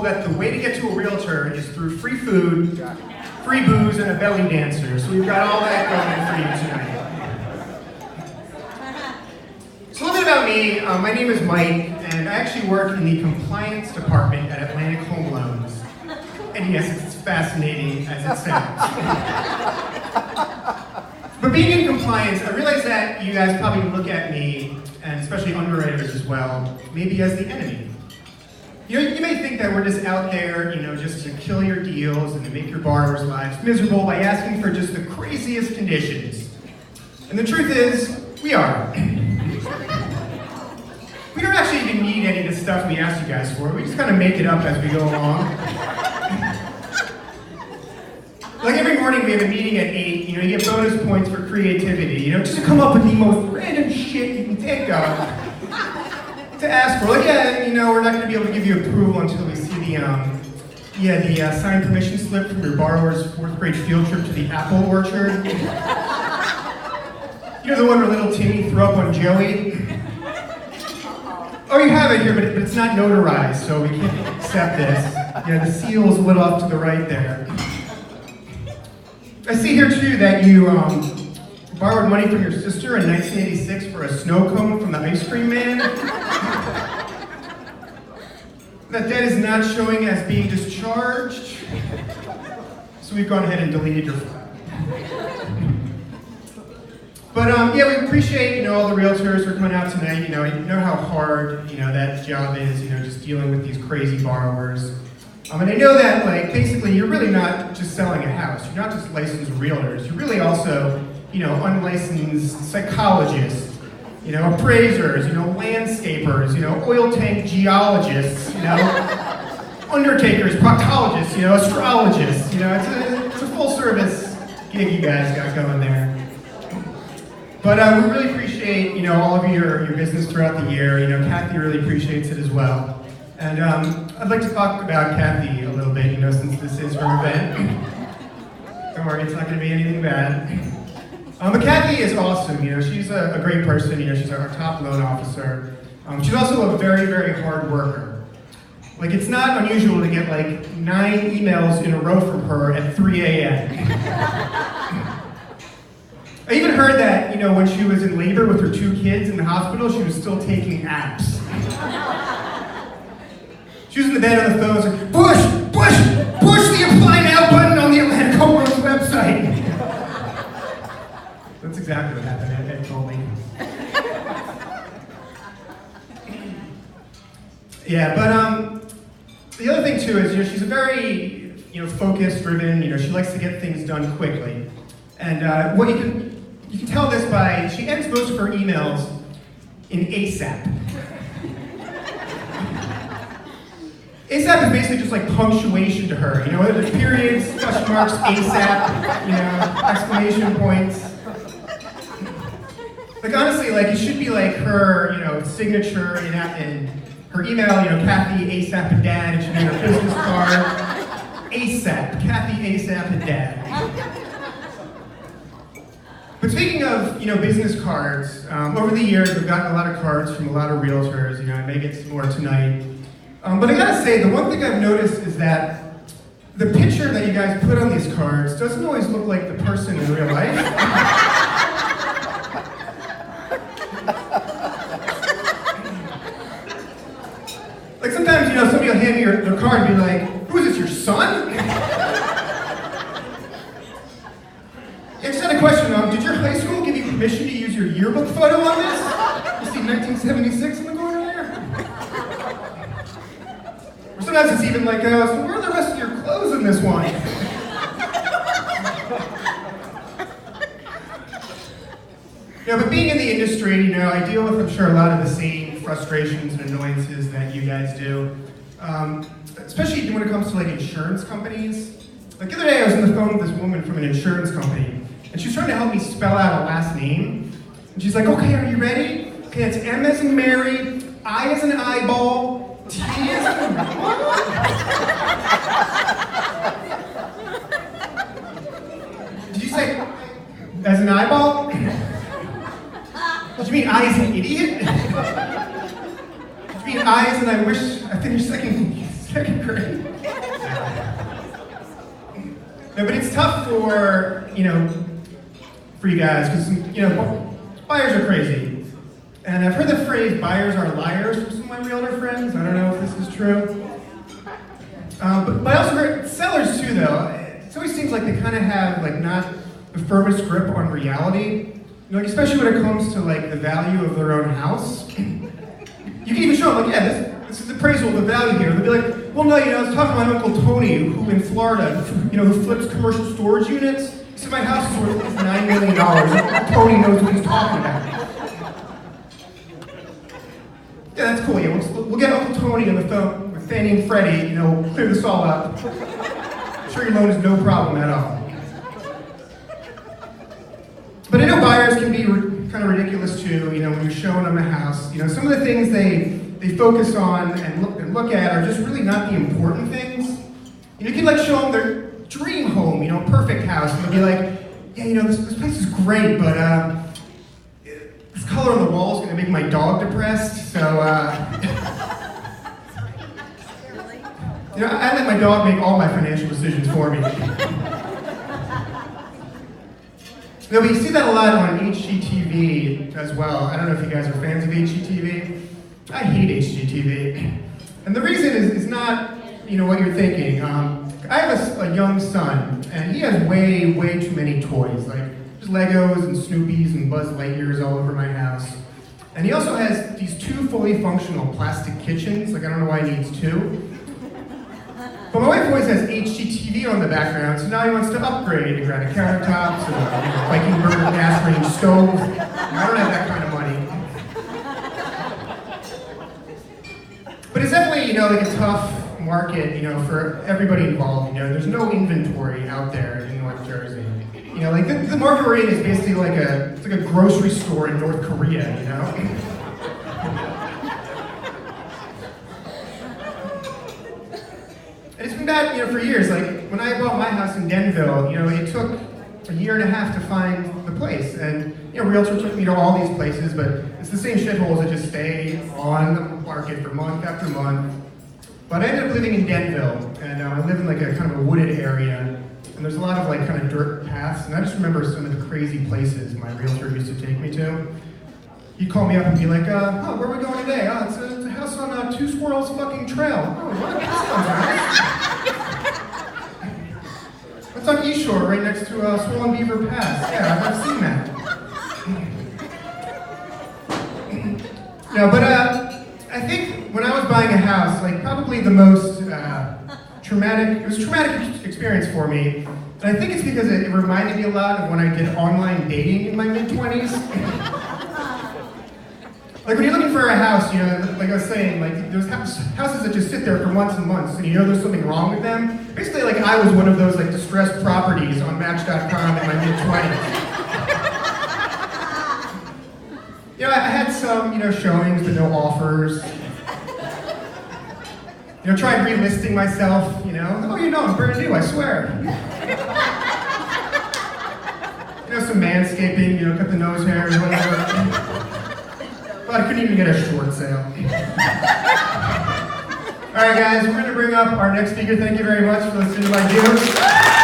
that the way to get to a realtor is through free food, free booze, and a belly dancer. So we've got all that going for you tonight. So a little bit about me. My name is Mike, and I actually work in the compliance department at Atlantic Home Loans. And yes, it's as fascinating as it sounds. But being in compliance, I realize that you guys probably look at me, and especially underwriters as well, maybe as the enemy. You may think that we're just out there, just to kill your deals and to make your borrowers' lives miserable by asking for just the craziest conditions. And the truth is, we are. We don't actually even need any of the stuff we ask you guys for. We just kind of make it up as we go along. Like every morning we have a meeting at 8, you get bonus points for creativity, just to come up with the most random shit you can think of. To ask for, we're not going to be able to give you approval until we see the signed permission slip from your borrower's 4th grade field trip to the apple orchard. The one where little Timmy threw up on Joey. Oh, you have it here, but it's not notarized, so we can't accept this. The seal's a little off to the right there. I see here too that you borrowed money from your sister in 1986 for a snow cone from the ice cream man. That debt is not showing as being discharged, so we've gone ahead and deleted your file. But we appreciate all the realtors who are coming out tonight. You know how hard that job is. Just dealing with these crazy borrowers. And I know that basically you're really not just selling a house. You're not just licensed realtors. You're really also unlicensed psychologists, appraisers, landscapers, oil tank geologists, undertakers, proctologists, astrologists. It's a full service gig you guys got going there. But we really appreciate all of your business throughout the year. Kathy really appreciates it as well. And I'd like to talk about Kathy a little bit, since this is her event. Don't worry, it's not going to be anything bad. But Kathy is awesome. She's a great person. She's our top loan officer. She's also a very, very hard worker. It's not unusual to get 9 emails in a row from her at 3 a.m. I even heard that, when she was in labor with her 2 kids in the hospital, she was still taking apps. She was in the bed on the phone saying, push the apply now button on the Atlantic Home Loans website. That's exactly what happened. Ed told me. Yeah, but the other thing too is, she's a very, focused, driven. She likes to get things done quickly. And what you can tell this by, she ends most of her emails in ASAP. ASAP is basically just punctuation to her. Whether there's periods, question marks, ASAP, exclamation points. Honestly, it should be her, signature in her email, Kathy, ASAP, and Dad. It should be her business card. ASAP, Kathy, ASAP, and Dad. But speaking of, business cards, over the years, I've gotten a lot of cards from a lot of realtors. I may get some more tonight. But I gotta say, the one thing I've noticed is that the picture that you guys put on these cards doesn't always look like the person in real life. Sometimes, somebody will hand me their card and be like, who is this, your son? I just had a question, did your high school give you permission to use your yearbook photo on this? You see 1976 in the corner there? Or sometimes it's even so where are the rest of your clothes in this one? But being in the industry, I deal with, I'm sure, a lot of the same frustrations and annoyances that you guys do. Especially when it comes to insurance companies. The other day I was on the phone with this woman from an insurance company, and she was trying to help me spell out a last name. And she's like, okay, are you ready? Okay, it's M as in Mary, I as in eyeball, T as in what? Did you say as an eyeball? Did you mean I as an idiot? Did you mean I as in I wish I finished second grade? No, but it's tough for, for you guys, because, buyers are crazy. And I've heard the phrase, buyers are liars, from some of my realtor friends. I don't know if this is true. But I also heard sellers too, though. It always seems like they kind of have, not the firmest grip on reality. Especially when it comes to, the value of their own house. You can even show them, this is appraisal of the value here. They'll be like, well, no, I was talking to my Uncle Tony, who in Florida, who flips commercial storage units. He said my house is worth $9 million. Tony knows what he's talking about. Yeah, that's cool. Yeah, we'll get Uncle Tony on the phone with Fannie and Freddie, clear this all up. I'm sure your loan is no problem at all. But I know buyers can be kind of ridiculous too, when you're showing them a house. Some of the things they focus on and look at are just really not the important things. You can show them their dream home, perfect house, and they'll be like, yeah, this place is great, but this color on the wall is going to make my dog depressed, so I let my dog make all my financial decisions for me. But you see that a lot on HGTV as well. I don't know if you guys are fans of HGTV. I hate HGTV. And the reason is not, what you're thinking. I have a young son, and he has way, way too many toys. There's Legos and Snoopies and Buzz Lightyears all over my house. And he also has these 2 fully functional plastic kitchens. I don't know why he needs 2. But my wife always has HGTV on the background, so now he wants to upgrade and granite countertops and a Viking burner gas range stove. I don't have that kind of money. But it's definitely, a tough market, for everybody involved. There's no inventory out there in North Jersey. The market we're in is basically it's like a grocery store in North Korea, And it's been bad, for years. When I bought my house in Denville, it took a year and a half to find the place. And, realtor took me to all these places, but it's the same shitholes that just stay on the market for month after month. But I ended up living in Denville, and I live in a kind of a wooded area. And there's a lot of kind of dirt paths, and I just remember some of the crazy places my realtor used to take me to. He'd call me up and be like, where are we going today? Oh, it's a house on Two Squirrels fucking Trail. Oh, what? That sounds nice. It's on East Shore, right next to Swollen Beaver Pass. Yeah, I've seen that. But I think when I was buying a house, probably the most traumatic experience for me. And I think it's because it reminded me a lot of when I did online dating in my mid-20s. When you're looking for a house, like I was saying, there's houses that just sit there for months and months, and there's something wrong with them. Basically, I was one of those distressed properties on Match.com in my mid-20s. I had some, showings, but no offers. Tried relisting myself, oh, I'm brand new, I swear. Some manscaping, cut the nose hairs, whatever. But I couldn't even get a short sale. All right, guys, we're going to bring up our next speaker. Thank you very much for listening to my videos.